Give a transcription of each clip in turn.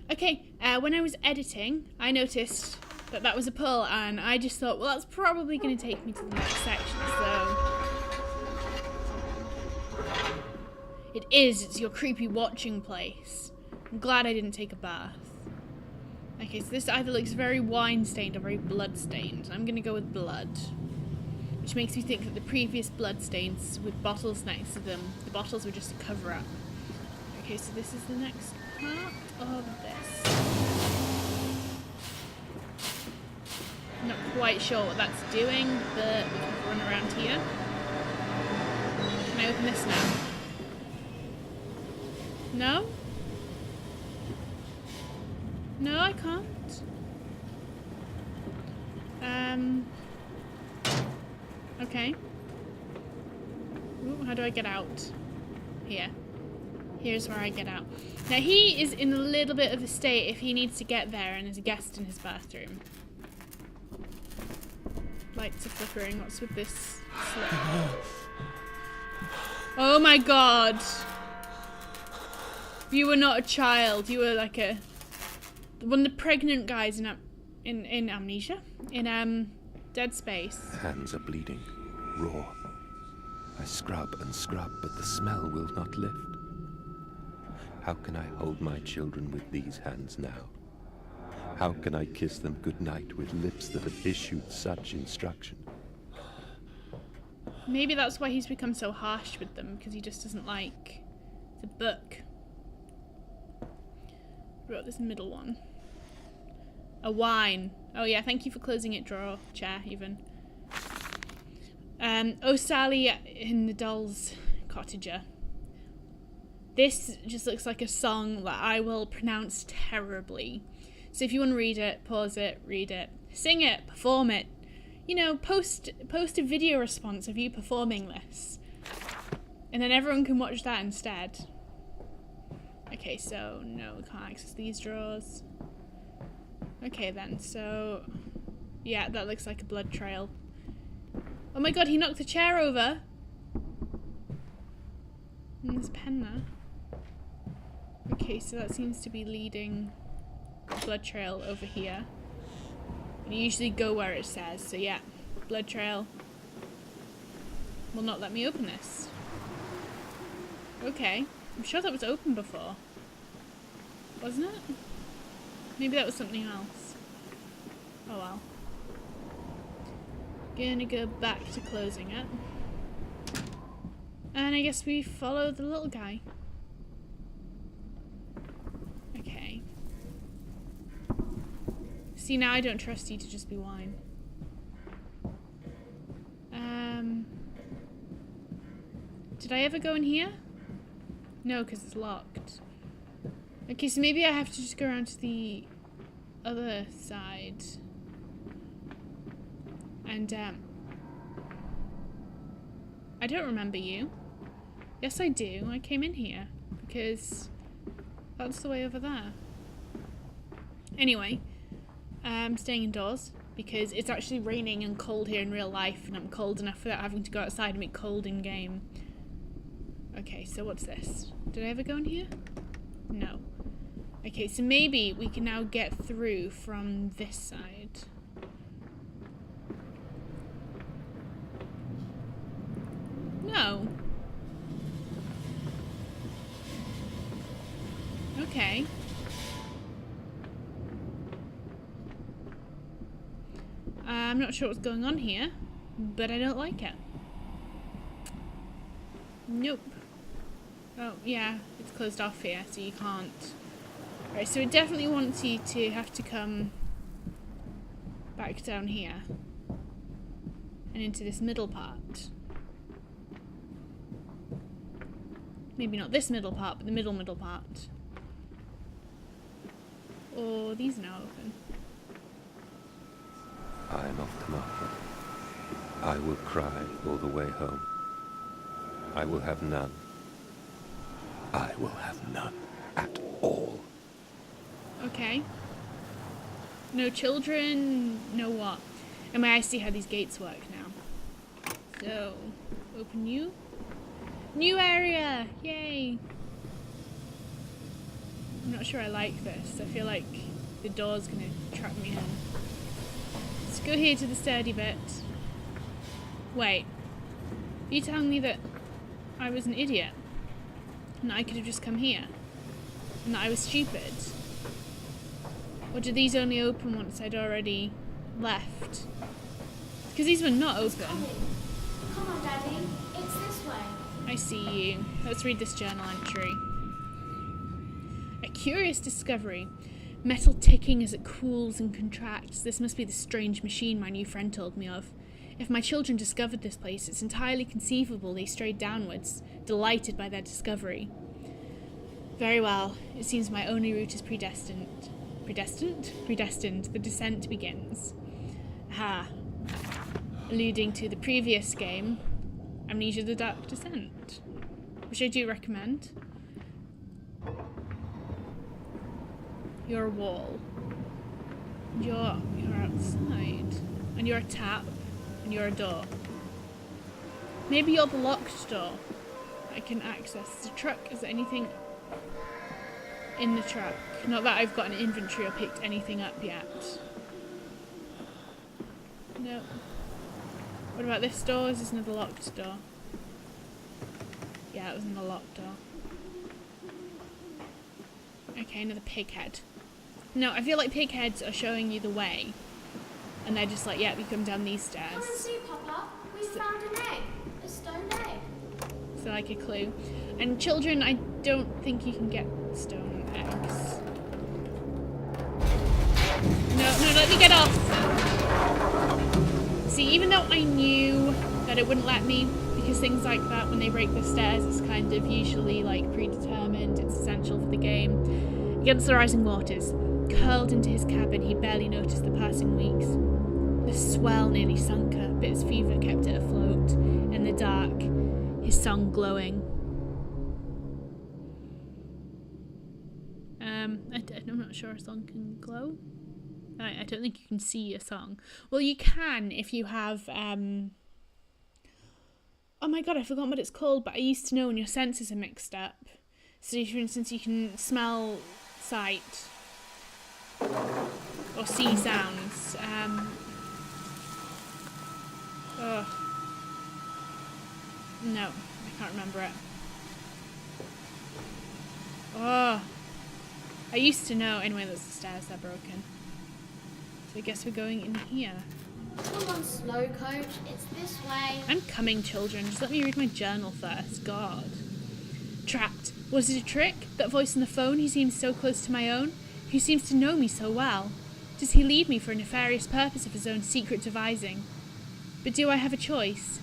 Okay, when I was editing, I noticed that that was a pull, and I just thought, well, that's probably going to take me to the next section, so... It is, it's your creepy watching place. I'm glad I didn't take a bath. Okay, so this either looks very wine-stained or very blood-stained. I'm going to go with blood. Which makes me think that the previous blood stains with bottles next to them, the bottles were just a cover-up. Okay, so this is the next part of this. I'm not quite sure what that's doing, but we can run around here. Can I open this now? No? No, I can't. Okay. Ooh, how do I get out? Here. Here's where I get out. Now he is in a little bit of a state if he needs to get there and is a guest in his bathroom. Lights are flickering. What's with this slip? Oh my god! You were not a child. You were like one of the pregnant guys in Amnesia? In Dead Space. Hands are bleeding, raw. I scrub and scrub, but the smell will not lift. How can I hold my children with these hands now? How can I kiss them goodnight with lips that have issued such instruction? Maybe that's why he's become so harsh with them, because he just doesn't like the book. Wrote this middle one. A wine. Oh yeah, thank you for closing it, drawer, chair, even. Oh Sally in the Doll's Cottager. This just looks like a song that I will pronounce terribly. So if you want to read it, pause it, read it, sing it, perform it. You know, post a video response of you performing this. And then everyone can watch that instead. Okay, so no, we can't access these drawers. Okay then, so yeah, that looks like a blood trail. Oh my god, he knocked the chair over. And there's a pen there. Okay, so that seems to be leading the blood trail over here. And you usually go where it says, so yeah, blood trail will not let me open this. Okay, I'm sure that was open before. Wasn't it? Maybe that was something else. Oh well. Gonna go back to closing it. And I guess we follow the little guy. Okay. See, now I don't trust you to just be wine. Did I ever go in here? No, because it's locked. Okay, so maybe I have to just go around to the other side. And, I don't remember you. Yes, I do. I came in here because that's the way over there. Anyway, I'm staying indoors because it's actually raining and cold here in real life, and I'm cold enough without having to go outside and be cold in game. Okay, so what's this? Did I ever go in here? No. Okay, so maybe we can now get through from this side. No. Okay. I'm not sure what's going on here, but I don't like it. Nope. Oh, yeah, it's closed off here, so you can't. Right, so it definitely wants you to have to come back down here and into this middle part. Maybe not this middle part, but the middle part. Oh, these are now open. I am off to Martha. I will cry all the way home. I will have none. I will have none at all. Okay. No children, no what? And may I see how these gates work now? So, open new. New area! Yay! I'm not sure I like this. I feel like the door's gonna trap me in. Let's go here to the sturdy bit. Wait. Are you telling me that I was an idiot? And that I could have just come here? And that I was stupid? Or did these only open once I'd already left? Because these were not open. Come on, Daddy. It's this way. I see you. Let's read this journal entry. A curious discovery. Metal ticking as it cools and contracts. This must be the strange machine my new friend told me of. If my children discovered this place, it's entirely conceivable they strayed downwards, delighted by their discovery. Very well. It seems my only route is predestined. Predestined? Predestined. The descent begins. Aha. Alluding to the previous game, Amnesia: The Dark Descent, which I do recommend. You're a wall. You're outside. And you're a tap. And you're a door. Maybe you're the locked door I can access. The truck, is there anything in the truck? Not that I've got an inventory or picked anything up yet. No. What about this door? Is this another locked door? Yeah, it was another locked door. Okay, another pig head. No, I feel like pig heads are showing you the way. And they're just like, yeah, we come down these stairs. Come and see, Papa. We found an egg. A stone egg. So like a clue. And children, I don't think you can get stone eggs. No, let me get off! See, even though I knew that it wouldn't let me, because things like that, when they break the stairs, it's kind of usually like predetermined, it's essential for the game. Against the rising waters, curled into his cabin, he barely noticed the passing weeks. The swell nearly sunk her, but his fever kept it afloat. In the dark, his song glowing. I'm not sure a song can glow. I don't think you can see a song. Well, you can if you have, oh my god, I forgot what it's called, but I used to know when your senses are mixed up. So, for instance, you can smell sight or see sounds. No, I can't remember it. Oh, I used to know. Anyway, there's the stairs, they're broken. So I guess we're going in here. Come on, slow coach. It's this way. I'm coming, children. Just let me read my journal first. God. Trapped. Was it a trick? That voice on the phone? He seems so close to my own. He seems to know me so well. Does he lead me for a nefarious purpose of his own secret devising? But do I have a choice?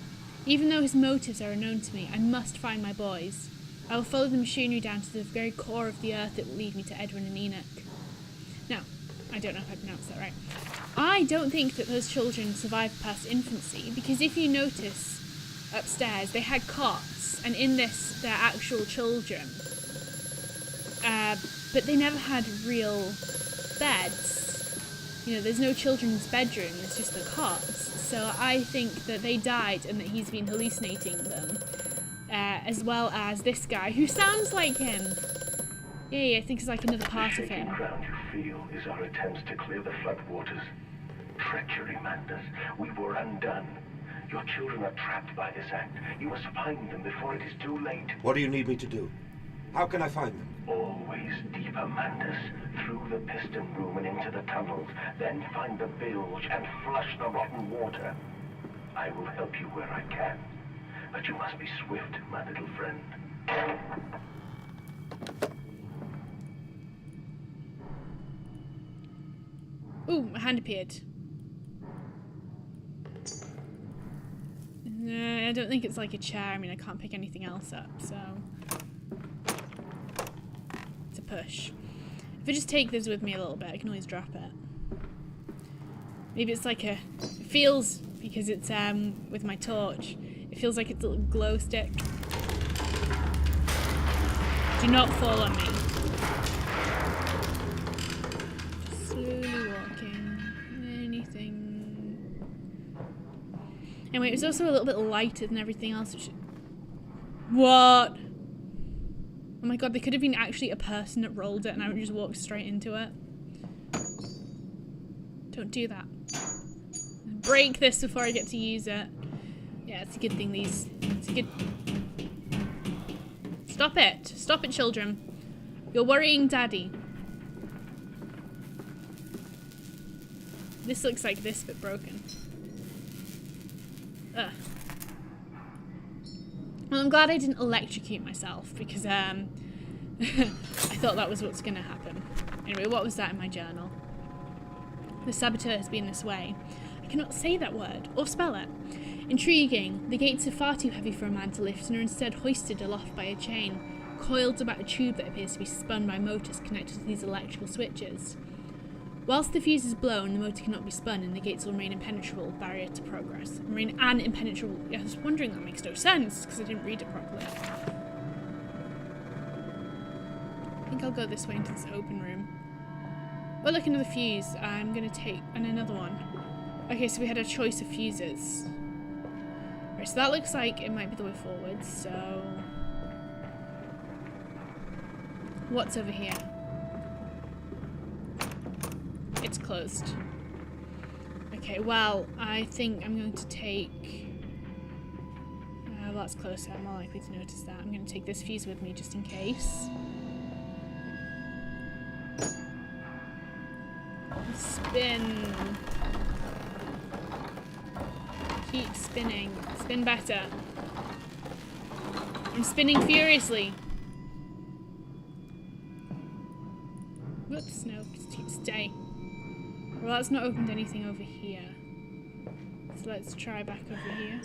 Even though his motives are unknown to me, I must find my boys. I will follow the machinery down to the very core of the earth that will lead me to Edwin and Enoch. Now, I don't know if I pronounced that right. I don't think that those children survived past infancy, because if you notice upstairs, they had cots, and in this, they're actual children. But they never had real beds. You know, there's no children's bedroom, it's just the cots. So I think that they died and that he's been hallucinating them. As well as this guy, who sounds like him. Yeah, I think it's like another part of him. The ground you feel is our attempts to clear the floodwaters. Treachery, Mandus. We were undone. Your children are trapped by this act. You must find them before it is too late. What do you need me to do? How can I find them? Always deeper, Mandus. Through the piston room and into the tunnels. Then find the bilge and flush the rotten water. I will help you where I can. But you must be swift, my little friend. Ooh, a hand appeared. No, I don't think it's like a chair. I mean, I can't pick anything else up, so... It's a push. If I just take this with me a little bit, I can always drop it. Maybe it's like a... It feels, because it's with my torch, it feels like it's a little glow stick. Do not fall on me. Just slowly walking. Anything. Anyway, it was also a little bit lighter than everything else. Which... What? Oh my god, there could have been actually a person that rolled it and I would just walk straight into it. Don't do that. Break this before I get to use it. Yeah, it's a good thing it's a good... Stop it! Stop it, children. You're worrying Daddy. This looks like this bit broken. Ugh. Well, I'm glad I didn't electrocute myself because I thought that was what's gonna happen. Anyway, what was that in my journal? The saboteur has been this way. I cannot say that word or spell it. Intriguing. The gates are far too heavy for a man to lift and are instead hoisted aloft by a chain, coiled about a tube that appears to be spun by motors connected to these electrical switches. Whilst the fuse is blown, the motor cannot be spun and the gates will remain impenetrable, barrier to progress. Remain an impenetrable... I was wondering, that makes no sense, because I didn't read it properly. I think I'll go this way into this open room. Oh, look, another fuse. I'm going to take... and another one. Okay, so we had a choice of fuses. Right, so that looks like it might be the way forward, so... What's over here? It's closed. Okay, well, I think I'm going to take... well, that's closer. I'm more likely to notice that. I'm going to take this fuse with me just in case. Spin. Keep spinning. Spin better. I'm spinning furiously. Whoops, no, stay. Well, that's not opened anything over here. So let's try back over here.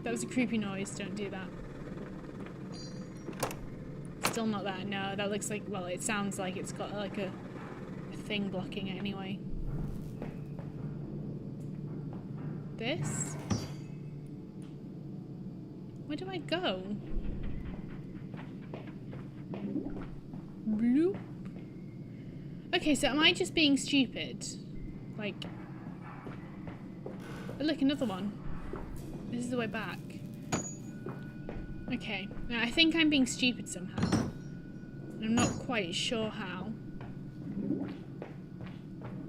That was a creepy noise, don't do that. Still not that, no, that looks like, well, it sounds like it's got like a thing blocking it anyway. This? Where do I go? Bloop. Okay, so am I just being stupid? Like... Oh, look, another one. This is the way back. Okay, now I think I'm being stupid somehow. And I'm not quite sure how.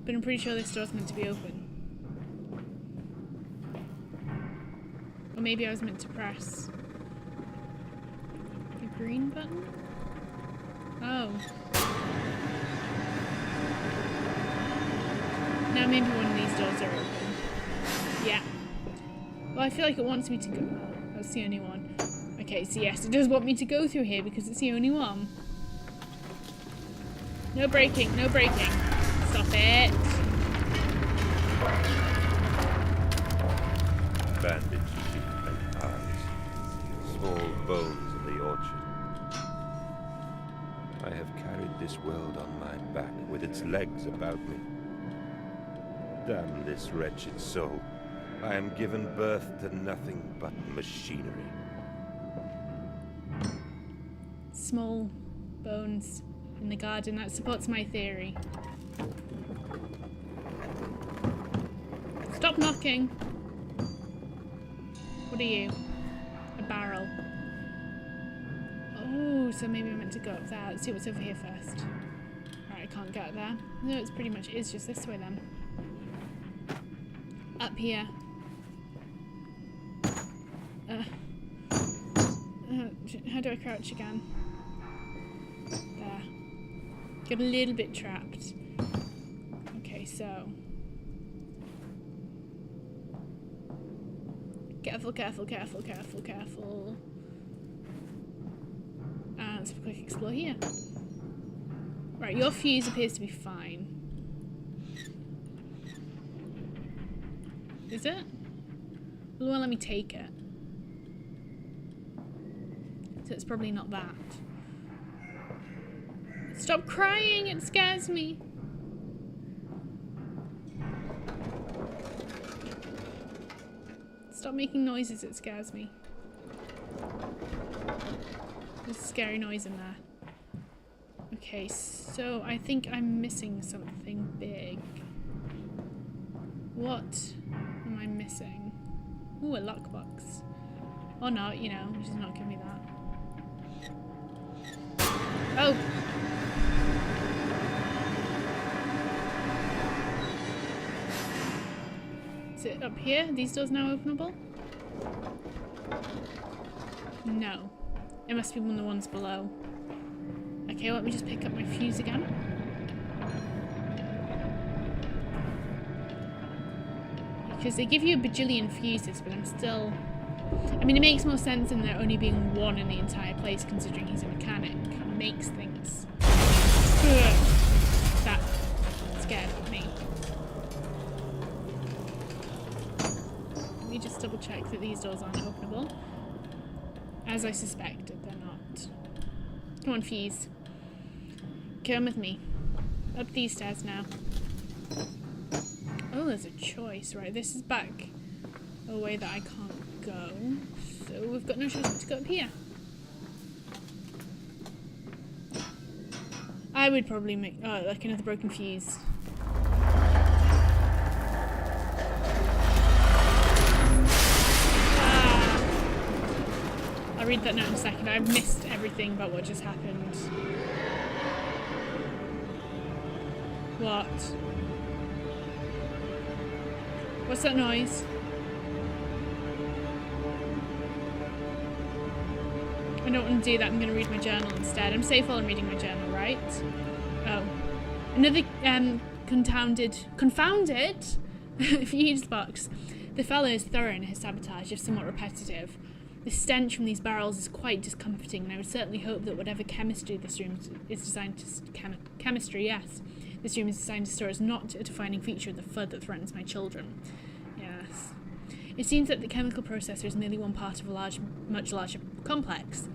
But I'm pretty sure this door's meant to be open. Or maybe I was meant to press the green button? Oh. Now maybe one of these doors are open. Yeah. Well, I feel like it wants me to go... Oh, that's the only one. Okay, so yes, it does want me to go through here because it's the only one. No braking, no braking. Stop it. Bandaged cheek and eyes. Small bones in the orchard. I have carried this world on my back with its legs about me. Damn this wretched soul. I am given birth to nothing but machinery. Small bones in the garden. That supports my theory. Stop knocking. What are you? A barrel. Oh, so maybe I'm meant to go up there. Let's see what's over here first. Right, I can't get there. No, it's pretty much is just this way then. Up here. How do I crouch again? There. Got a little bit trapped. Okay, so... Careful, careful, careful, careful, careful. Let's have a quick explore here. Right, your fuse appears to be fine. Is it? Well, let me take it. So it's probably not that. Stop crying, it scares me. Stop making noises, it scares me. There's a scary noise in there. Okay, so I think I'm missing something big. What am I missing? Ooh, a lockbox. Or not, you know, just not give me that. Oh. Is it up here? Are these doors now openable? No. It must be one of the ones below. Okay, let me just pick up my fuse again. Because they give you a bajillion fuses, but I'm still... I mean, it makes more sense than there only being one in the entire place, considering he's a mechanic. He makes things. Ugh. That scared me. Let me just double check that these doors aren't openable. As I suspected, they're not. Come on, fuse. Come with me. Up these stairs now. Oh, there's a choice. Right, this is back a way that I can't go. So we've got no choice but to go up here. I would probably make... Oh, like another broken fuse. I'll read that note in a second. I've missed everything about what just happened. What? What's that noise? I don't want to do that. I'm going to read my journal instead. I'm safe while I'm reading my journal, right? Oh. Another confounded fuse box. The fellow is thorough in his sabotage, if somewhat repetitive. The stench from these barrels is quite discomforting, and I would certainly hope that whatever chemistry this room is designed to... Chemistry, yes. This room is designed to store is not a defining feature of the FUD that threatens my children. Yes. It seems that the chemical processor is merely one part of a much larger complex.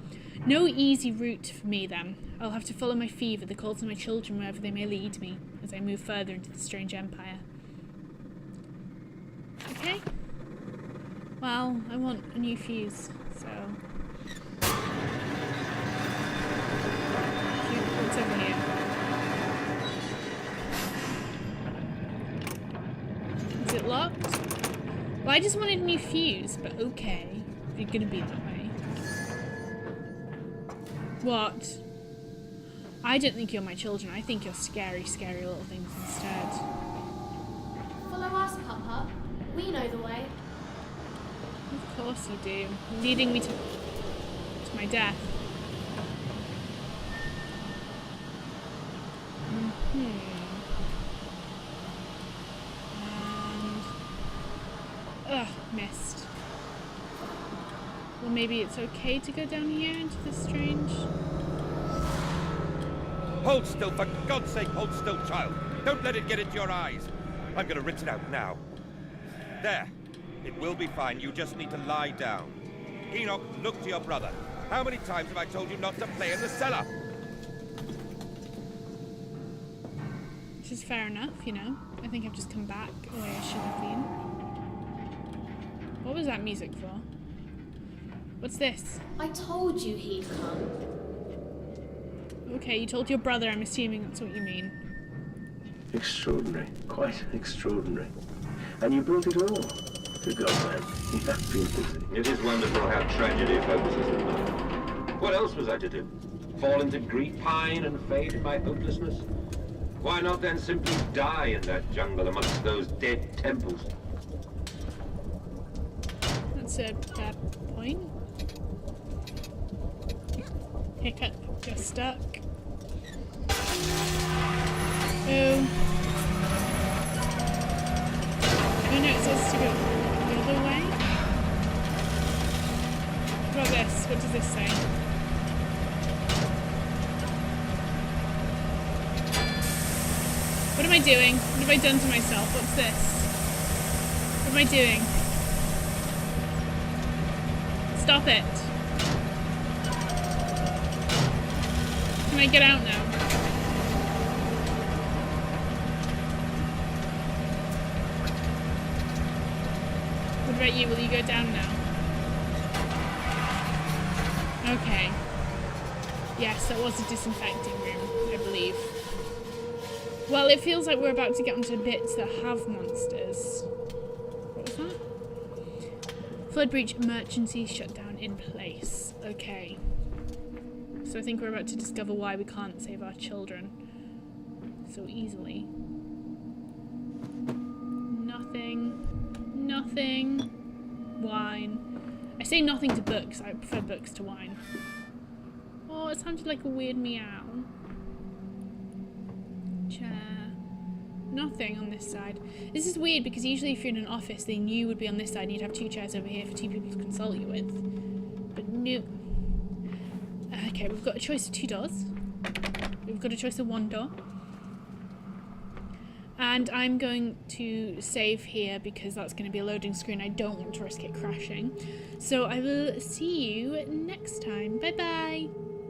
No easy route for me, then. I'll have to follow my fever, the calls of my children, wherever they may lead me, as I move further into the strange empire. Okay. Well, I want a new fuse, so... What's over here? Is it locked? Well, I just wanted a new fuse, but okay. If you're gonna be that way. What? I don't think you're my children. I think you're scary, scary little things instead. Follow us, Papa. We know the way. Of course you do. Leading me to my death. And... missed. Well, maybe it's okay to go down here into this strange... Hold still, for God's sake, hold still, child. Don't let it get into your eyes. I'm gonna rinse it out now. There. It will be fine. You just need to lie down. Enoch, look to your brother. How many times have I told you not to play in the cellar? Which is fair enough, you know. I think I've just come back the way I should have been. What was that music for? What's this? I told you he'd come. Okay, you told your brother. I'm assuming that's what you mean. Extraordinary. Quite extraordinary. And you brought it all. Good God, man. You have been busy. It is wonderful how tragedy focuses the mind. What else was I to do? Fall into grief, pine, and fade in my hopelessness? Why not then simply die in that jungle amongst those dead temples? That's a bad point. Hiccup, you're stuck. Oh. Oh no, it says to go the other way. What about this? What does this say? What am I doing? What have I done to myself? What's this? What am I doing? Stop it. Can I get out now? What about you? Will you go down now? Okay. Yes, that was a disinfecting room, I believe. Well, it feels like we're about to get onto bits that have monsters. What was that? Flood breach emergency shutdown in place. Okay. So I think we're about to discover why we can't save our children so easily. Nothing. Nothing. Wine. I say nothing to books. I prefer books to wine. Oh, it sounded like a weird meow. Chair. Nothing on this side. This is weird because usually if you're in an office, then you would be on this side and you'd have 2 chairs over here for 2 people to consult you with. But no. Okay, we've got a choice of 2 doors. We've got a choice of 1 door. And I'm going to save here because that's going to be a loading screen. I don't want to risk it crashing. So I will see you next time. Bye bye.